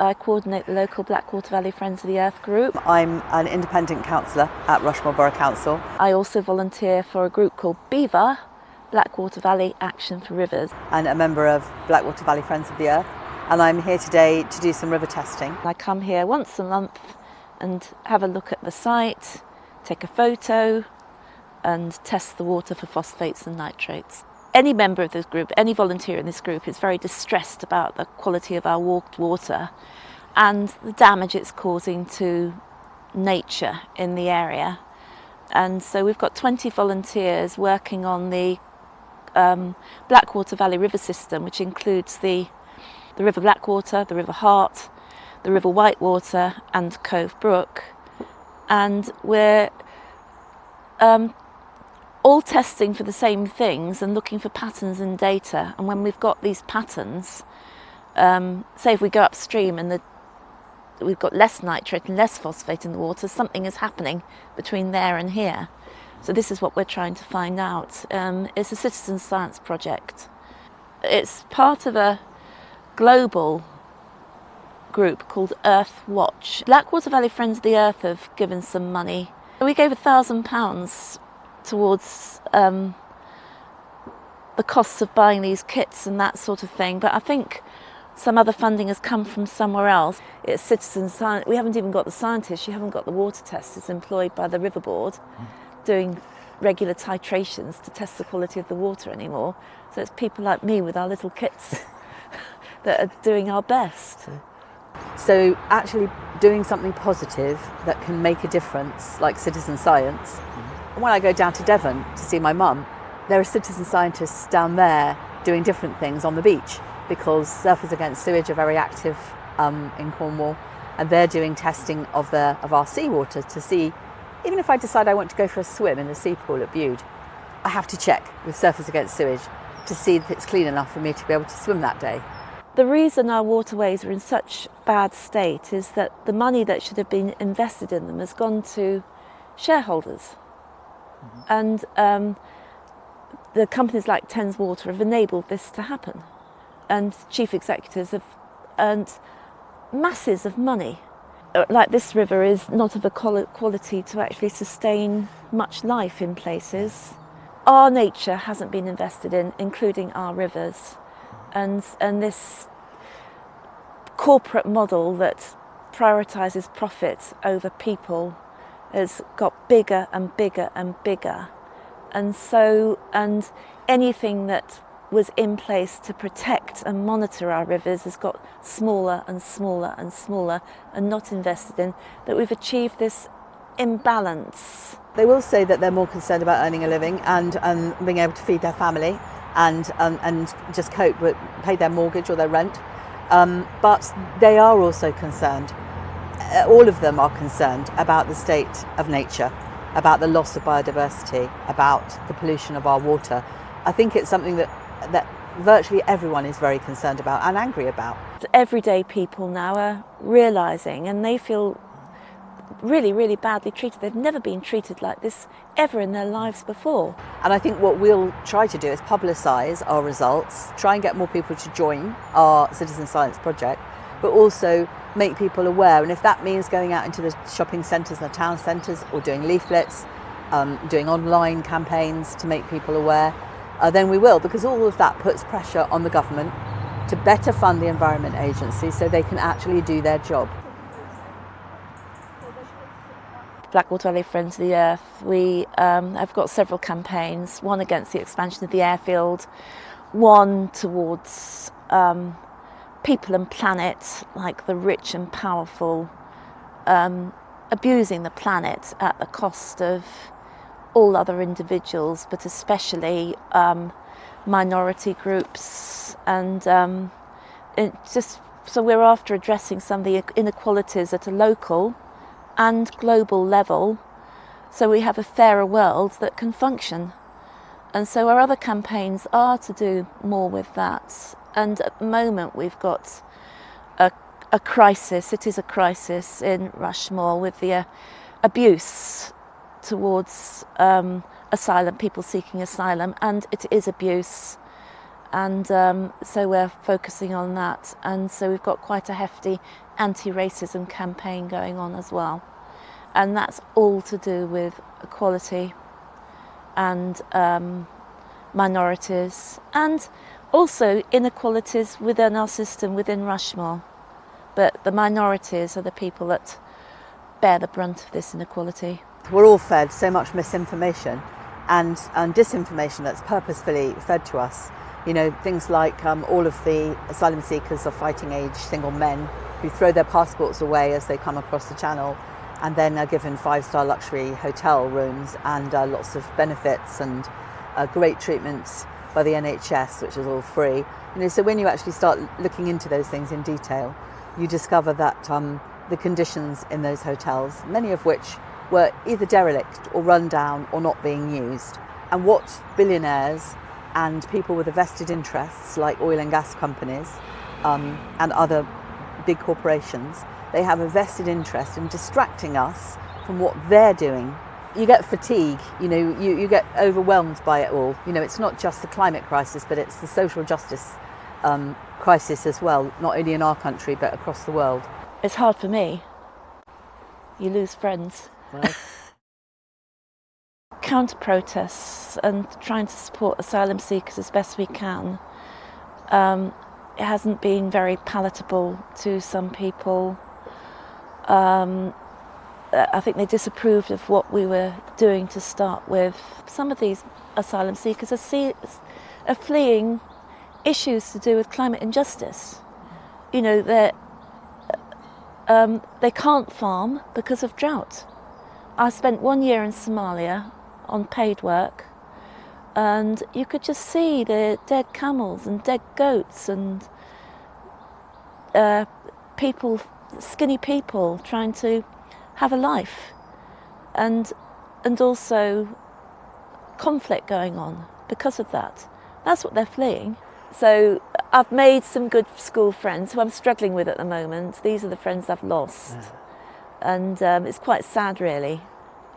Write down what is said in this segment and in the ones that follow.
I coordinate the local Blackwater Valley Friends of the Earth group. I'm an independent councillor at Rushmore Borough Council. I also volunteer for a group called BVA, Blackwater Valley Action for Rivers. And a member of Blackwater Valley Friends of the Earth. And I'm here today to do some river testing. I come here once a month and have a look at the site, take a photo and test the water for phosphates and nitrates. Any member of this group, any volunteer in this group is very distressed about the quality of our water and the damage it's causing to nature in the area. And so we've got 20 volunteers working on the Blackwater Valley River system, which includes the River Blackwater, the River Hart, the River Whitewater and Cove Brook. And we're all testing for the same things and looking for patterns in data. And when we've got these patterns, say if we go upstream and we've got less nitrate and less phosphate in the water, something is happening between there and here. So this is what we're trying to find out. It's a citizen science project. It's part of a global group called Earth Watch. Blackwater Valley Friends of the Earth have given some money. We gave £1,000 towards the costs of buying these kits and that sort of thing, but I think some other funding has come from somewhere else. It's citizen science. We haven't even got the scientists, you haven't got the water testers employed by the River Board doing regular titrations to test the quality of the water anymore. So it's people like me with our little kits that are doing our best. So actually doing something positive that can make a difference, like citizen science. When I go down to Devon to see my mum, there are citizen scientists down there doing different things on the beach, because Surfers Against Sewage are very active in Cornwall, and they're doing testing of our seawater to see, even if I decide I want to go for a swim in the sea pool at Bude, I have to check with Surfers Against Sewage to see if it's clean enough for me to be able to swim that day. The reason our waterways are in such bad state is that the money that should have been invested in them has gone to shareholders. And the companies like Thames Water have enabled this to happen. And chief executives have earned masses of money. Like this river is not of a quality to actually sustain much life in places. Our nature hasn't been invested in, including our rivers. And this corporate model that prioritises profit over people has got bigger and bigger and bigger. And anything that was in place to protect and monitor our rivers has got smaller and smaller and smaller and not invested in, that we've achieved this imbalance. They will say that they're more concerned about earning a living and being able to feed their family and just cope with, pay their mortgage or their rent. But they are also concerned, all of them are concerned about the state of nature, about the loss of biodiversity, about the pollution of our water. I think it's something that virtually everyone is very concerned about and angry about. Everyday people now are realising, and they feel really, really badly treated. They've never been treated like this ever in their lives before. And I think what we'll try to do is publicise our results, try and get more people to join our citizen science project, but also make people aware. And if that means going out into the shopping centres and the town centres, or doing leaflets, doing online campaigns to make people aware, then we will, because all of that puts pressure on the government to better fund the Environment Agency so they can actually do their job. Blackwater Valley Friends of the Earth, we have got several campaigns, one against the expansion of the airfield, one towards people and planet, like the rich and powerful abusing the planet at the cost of all other individuals, but especially minority groups. And so we're after addressing some of the inequalities at a local and global level, so we have a fairer world that can function. And so our other campaigns are to do more with that. And at the moment we've got a crisis, it is a crisis in Rushmore with the abuse towards asylum, people seeking asylum, and it is abuse. And so we're focusing on that. And so we've got quite a hefty anti-racism campaign going on as well. And that's all to do with equality and minorities, and also inequalities within our system, within Rushmore. But the minorities are the people that bear the brunt of this inequality. We're all fed so much misinformation and disinformation that's purposefully fed to us. You know, things like all of the asylum seekers are fighting age single men who throw their passports away as they come across the channel, and then are given 5-star luxury hotel rooms and lots of benefits and great treatments by the NHS, which is all free. You know, so when you actually start looking into those things in detail, you discover that the conditions in those hotels, many of which were either derelict or run down or not being used, and what billionaires and people with vested interests like oil and gas companies and other big corporations, they have a vested interest in distracting us from what they're doing. You get fatigue, you know, you get overwhelmed by it all. You know, it's not just the climate crisis, but it's the social justice crisis as well, not only in our country, but across the world. It's hard for me. You lose friends. Right. Counter-protests and trying to support asylum seekers as best we can. It hasn't been very palatable to some people. I think they disapproved of what we were doing to start with. Some of these asylum seekers are fleeing issues to do with climate injustice. You know, they can't farm because of drought. I spent 1 year in Somalia on paid work, and you could just see the dead camels and dead goats and skinny people trying to have a life, and also conflict going on because of that. That's what they're fleeing. So I've made some good school friends who I'm struggling with at the moment. These are the friends I've lost. And it's quite sad, really,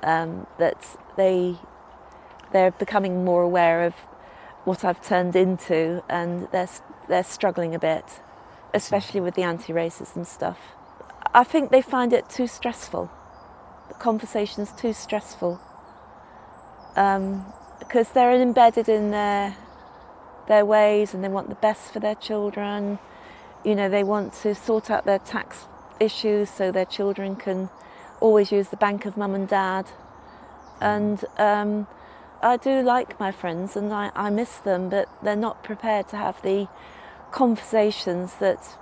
that they're becoming more aware of what I've turned into, and they're struggling a bit, especially with the anti-racism stuff. I think they find it too stressful. The conversation's too stressful, because they're embedded in their ways, and they want the best for their children. You know, they want to sort out their tax issues so their children can always use the bank of mum and dad. And I do like my friends, and I miss them, but they're not prepared to have the conversations that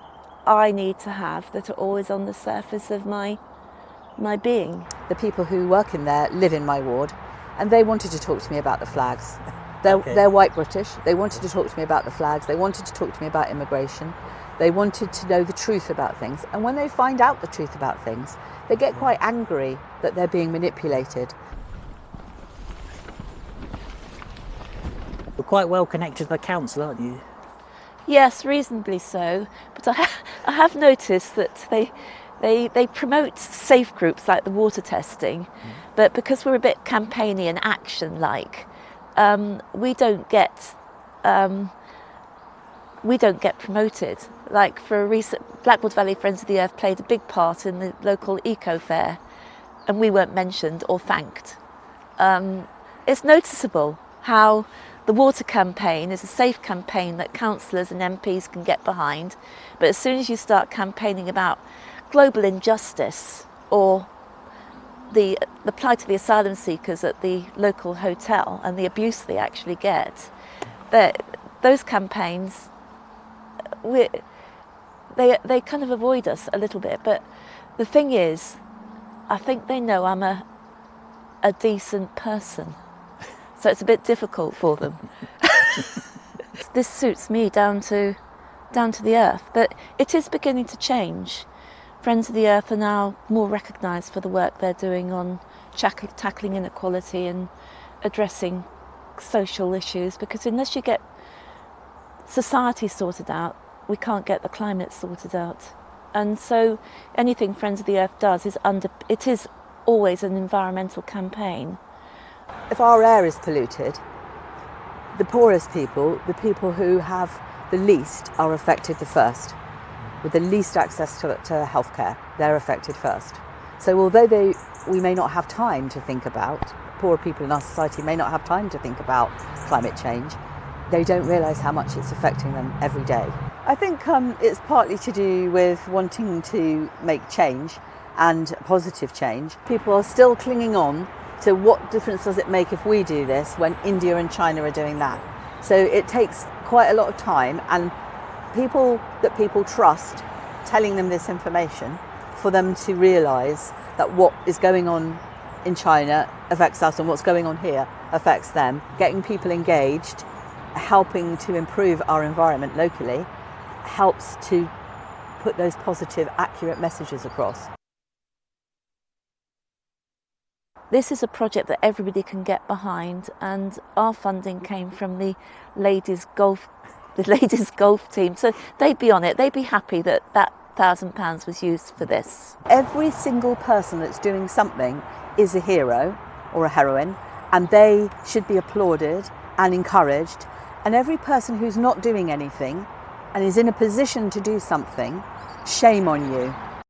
I need to have, that are always on the surface of my being. The people who work in there live in my ward, and they wanted to talk to me about the flags. They're white British. They wanted to talk to me about the flags. They wanted to talk to me about immigration. They wanted to know the truth about things. And when they find out the truth about things, they get quite angry that they're being manipulated. You're quite well connected to the council, aren't you? Yes, reasonably so. But I have noticed that they promote safe groups like the water testing, but because we're a bit campaigny and action-like, we don't get promoted. Like for a recent, Blackwood Valley Friends of the Earth played a big part in the local eco fair, and we weren't mentioned or thanked. It's noticeable how the water campaign is a safe campaign that councillors and MPs can get behind, but as soon as you start campaigning about global injustice or the plight of the asylum seekers at the local hotel and the abuse they actually get, those campaigns, they kind of avoid us a little bit. But the thing is, I think they know I'm a decent person, so it's a bit difficult for them. This suits me down to the earth, but it is beginning to change. Friends of the Earth are now more recognised for the work they're doing on tackling inequality and addressing social issues, because unless you get society sorted out, we can't get the climate sorted out. And so anything Friends of the Earth does is always an environmental campaign. If our air is polluted, the poorest people, the people who have the least, are affected the first. With the least access to healthcare, they're affected first. So although we may not have time to think about, poor people in our society may not have time to think about climate change, they don't realise how much it's affecting them every day. I think it's partly to do with wanting to make change and positive change. People are still clinging on to what difference does it make if we do this when India and China are doing that. So it takes quite a lot of time and people that people trust telling them this information for them to realise that what is going on in China affects us and what's going on here affects them. Getting people engaged, helping to improve our environment locally, helps to put those positive, accurate messages across. This is a project that everybody can get behind, and our funding came from the ladies golf team. So they'd be on it. They'd be happy that £1,000 was used for this. Every single person that's doing something is a hero or a heroine, and they should be applauded and encouraged. And every person who's not doing anything and is in a position to do something, shame on you.